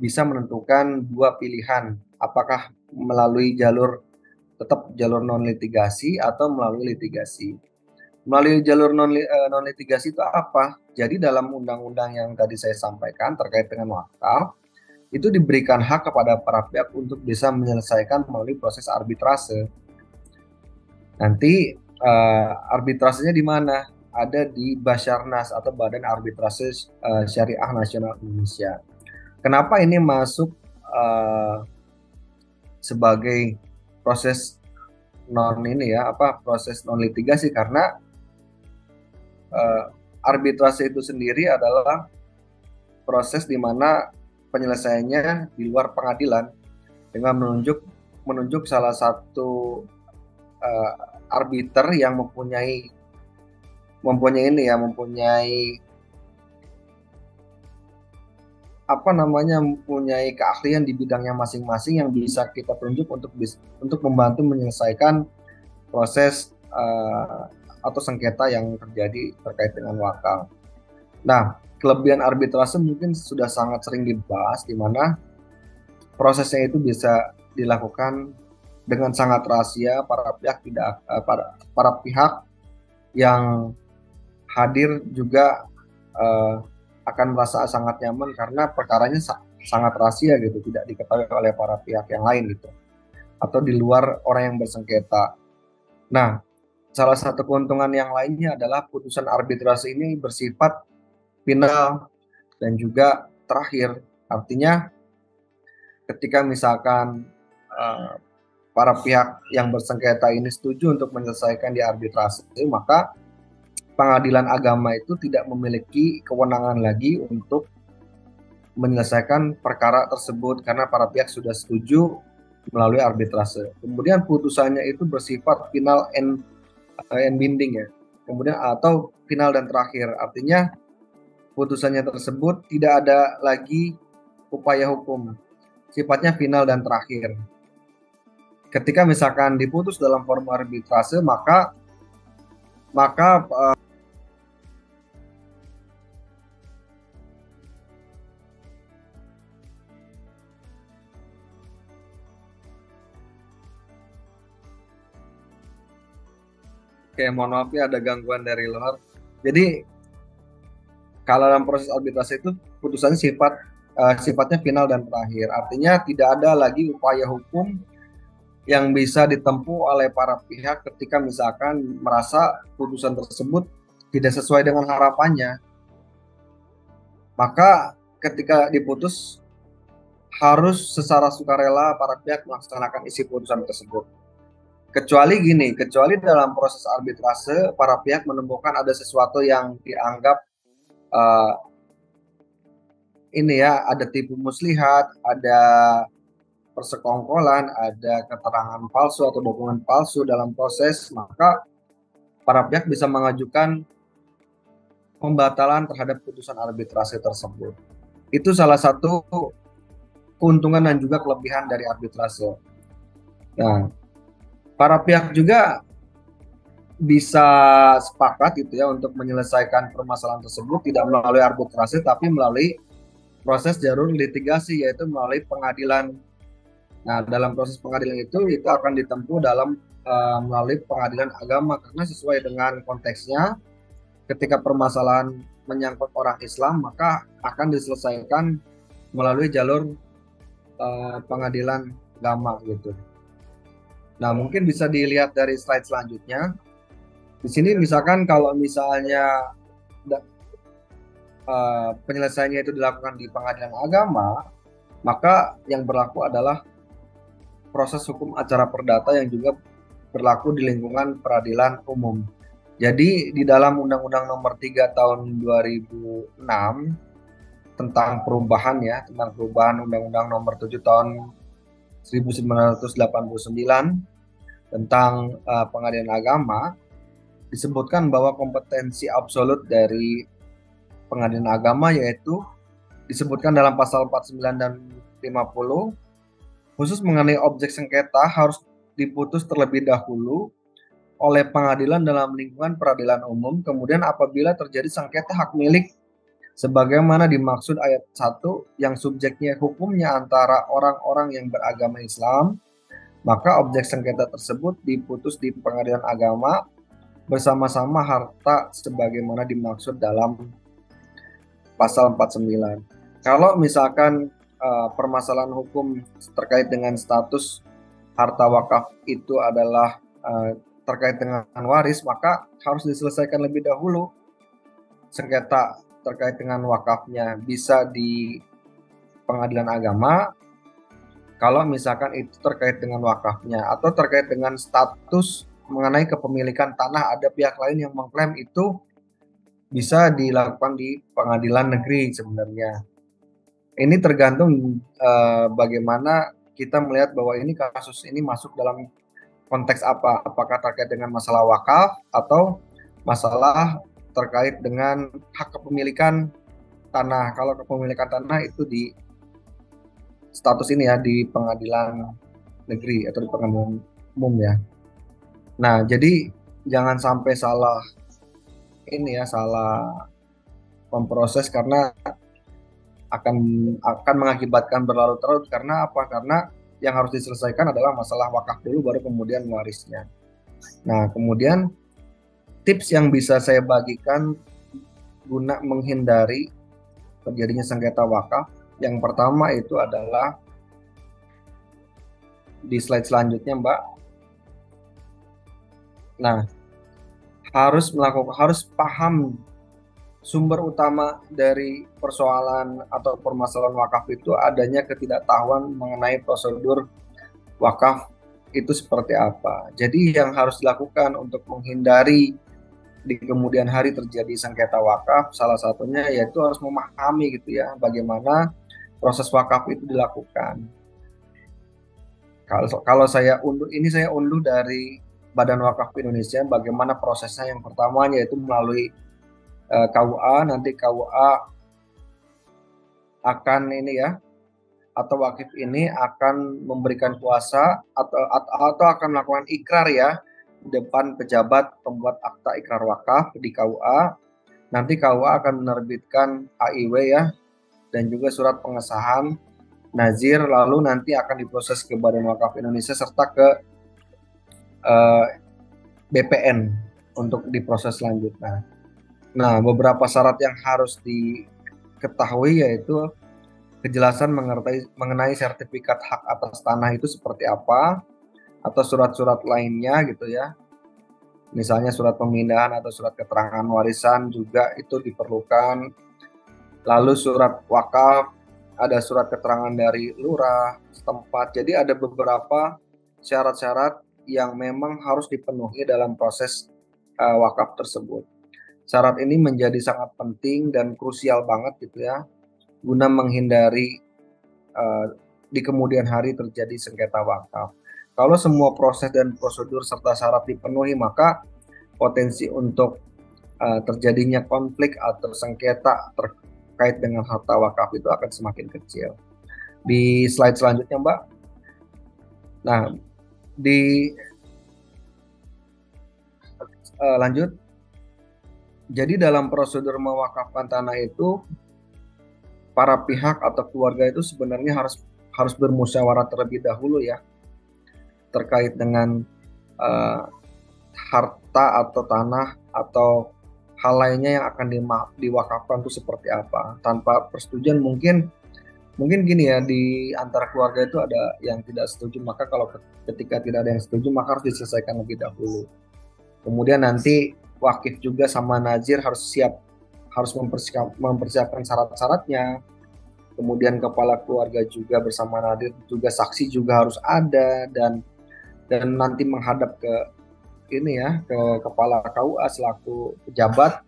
bisa menentukan dua pilihan, apakah melalui tetap jalur non litigasi atau melalui litigasi. Melalui jalur non litigasi itu apa? Jadi dalam undang-undang yang tadi saya sampaikan terkait dengan wakaf, itu diberikan hak kepada para pihak untuk bisa menyelesaikan melalui proses arbitrase. Nanti arbitrasenya di mana? Ada di Basarnas atau Badan Arbitrase Syariah Nasional Indonesia. Kenapa ini masuk sebagai proses proses non litigasi? Karena arbitrase itu sendiri adalah proses di mana penyelesaiannya di luar pengadilan dengan menunjuk salah satu arbiter yang mempunyai keahlian di bidangnya masing-masing yang bisa kita tunjuk untuk membantu menyelesaikan proses atau sengketa yang terjadi terkait dengan wakaf. Nah, kelebihan arbitrase mungkin sudah sangat sering dibahas, di mana prosesnya itu bisa dilakukan dengan sangat rahasia. Para pihak yang hadir juga akan merasa sangat nyaman karena perkaranya sangat rahasia gitu, tidak diketahui oleh para pihak yang lain gitu, atau di luar orang yang bersengketa. Nah, salah satu keuntungan yang lainnya adalah putusan arbitrase ini bersifat final dan juga terakhir. Artinya ketika misalkan para pihak yang bersengketa ini setuju untuk menyelesaikan di arbitrase, maka pengadilan agama itu tidak memiliki kewenangan lagi untuk menyelesaikan perkara tersebut karena para pihak sudah setuju melalui arbitrase. Kemudian putusannya itu bersifat final and binding ya. Kemudian atau final dan terakhir. Artinya putusannya tersebut tidak ada lagi upaya hukum. Sifatnya final dan terakhir. Ketika misalkan diputus dalam form arbitrase, maka mohon maaf ya, ada gangguan dari luar. Jadi kalau dalam proses arbitrase itu putusannya sifatnya final dan terakhir. Artinya tidak ada lagi upaya hukum yang bisa ditempuh oleh para pihak ketika misalkan merasa putusan tersebut tidak sesuai dengan harapannya. Maka ketika diputus harus secara sukarela para pihak melaksanakan isi putusan tersebut. Kecuali dalam proses arbitrase para pihak menemukan ada sesuatu yang dianggap ada tipu muslihat, ada persekongkolan, ada keterangan palsu atau dokumen palsu dalam proses, maka para pihak bisa mengajukan pembatalan terhadap putusan arbitrase tersebut. Itu salah satu keuntungan dan juga kelebihan dari arbitrase. Nah, para pihak juga bisa sepakat gitu ya untuk menyelesaikan permasalahan tersebut tidak melalui arbitrase tapi melalui proses jalur litigasi, yaitu melalui pengadilan. Nah, dalam proses pengadilan itu akan ditempuh melalui pengadilan agama karena sesuai dengan konteksnya. Ketika permasalahan menyangkut orang Islam, maka akan diselesaikan melalui jalur pengadilan agama gitu. Nah, mungkin bisa dilihat dari slide selanjutnya. Di sini misalkan kalau misalnya penyelesaiannya itu dilakukan di pengadilan agama, maka yang berlaku adalah proses hukum acara perdata yang juga berlaku di lingkungan peradilan umum. Jadi di dalam Undang-Undang Nomor 3 Tahun 2006 tentang perubahan Undang-Undang Nomor 7 Tahun 1989 tentang pengadilan agama, disebutkan bahwa kompetensi absolut dari pengadilan agama yaitu disebutkan dalam pasal 49 dan 50, khusus mengenai objek sengketa harus diputus terlebih dahulu oleh pengadilan dalam lingkungan peradilan umum. Kemudian apabila terjadi sengketa hak milik sebagaimana dimaksud ayat 1 yang subjeknya hukumnya antara orang-orang yang beragama Islam, maka objek sengketa tersebut diputus di pengadilan agama bersama-sama harta sebagaimana dimaksud dalam pasal 49. Kalau misalkan permasalahan hukum terkait dengan status harta wakaf itu adalah terkait dengan waris, maka harus diselesaikan lebih dahulu sengketa terkait dengan wakafnya, bisa di pengadilan agama kalau misalkan itu terkait dengan wakafnya, atau terkait dengan status mengenai kepemilikan tanah, ada pihak lain yang mengklaim, itu bisa dilakukan di pengadilan negeri sebenarnya. Ini tergantung bagaimana kita melihat bahwa ini kasus ini masuk dalam konteks apa, apakah terkait dengan masalah wakaf atau masalah terkait dengan hak kepemilikan tanah. Kalau kepemilikan tanah itu di status ini ya di pengadilan negeri atau di pengadilan umum ya. Nah, jadi jangan sampai salah ini ya, salah memproses, karena akan mengakibatkan berlarut-larut. Karena apa? Karena yang harus diselesaikan adalah masalah wakaf dulu, baru kemudian warisnya. Nah, kemudian tips yang bisa saya bagikan guna menghindari terjadinya sengketa wakaf, yang pertama itu adalah di slide selanjutnya, Mbak. Nah, harus paham sumber utama dari persoalan atau permasalahan wakaf itu adanya ketidaktahuan mengenai prosedur wakaf itu seperti apa. Jadi yang harus dilakukan untuk menghindari di kemudian hari terjadi sengketa wakaf, salah satunya yaitu harus memahami gitu ya, bagaimana proses wakaf itu dilakukan. Kalau saya unduh dari Badan Wakaf Indonesia, bagaimana prosesnya. Yang pertama yaitu melalui KUA, nanti KUA akan ini ya, atau wakif ini akan memberikan kuasa atau akan melakukan ikrar ya di depan pejabat pembuat akta ikrar wakaf di KUA. Nanti KUA akan menerbitkan AIW ya, dan juga surat pengesahan nazir, lalu nanti akan diproses ke Badan Wakaf Indonesia serta ke BPN untuk diproses selanjutnya. Nah, beberapa syarat yang harus diketahui yaitu kejelasan mengenai sertifikat hak atas tanah itu seperti apa, atau surat-surat lainnya gitu ya. Misalnya surat pemindahan atau surat keterangan warisan juga itu diperlukan. Lalu surat wakaf, ada surat keterangan dari lurah setempat. Jadi ada beberapa syarat-syarat yang memang harus dipenuhi dalam proses wakaf tersebut. Syarat ini menjadi sangat penting dan krusial banget gitu ya, guna menghindari di kemudian hari terjadi sengketa wakaf. Kalau semua proses dan prosedur serta syarat dipenuhi, maka potensi untuk terjadinya konflik atau sengketa terkait dengan harta wakaf itu akan semakin kecil. Di slide selanjutnya, Mbak. Nah, lanjut. Jadi dalam prosedur mewakafkan tanah itu, para pihak atau keluarga itu sebenarnya harus bermusyawarah terlebih dahulu ya, terkait dengan harta atau tanah atau hal lainnya yang akan diwakafkan itu seperti apa. Tanpa persetujuan mungkin gini ya, di antara keluarga itu ada yang tidak setuju, maka kalau ketika tidak ada yang setuju maka harus diselesaikan lebih dahulu. Kemudian nanti wakif juga sama nazir harus mempersiapkan syarat-syaratnya. Kemudian kepala keluarga juga bersama nazir, juga saksi juga harus ada, dan nanti menghadap ke ini ya, ke kepala KUA selaku pejabat.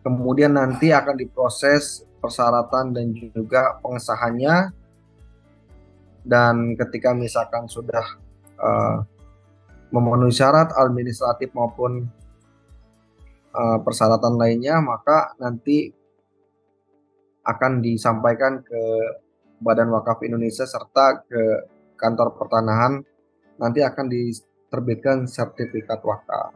Kemudian nanti akan diproses persyaratan dan juga pengesahannya, dan ketika misalkan sudah memenuhi syarat administratif maupun persyaratan lainnya, maka nanti akan disampaikan ke Badan Wakaf Indonesia serta ke kantor pertanahan, nanti akan diterbitkan sertifikat wakaf.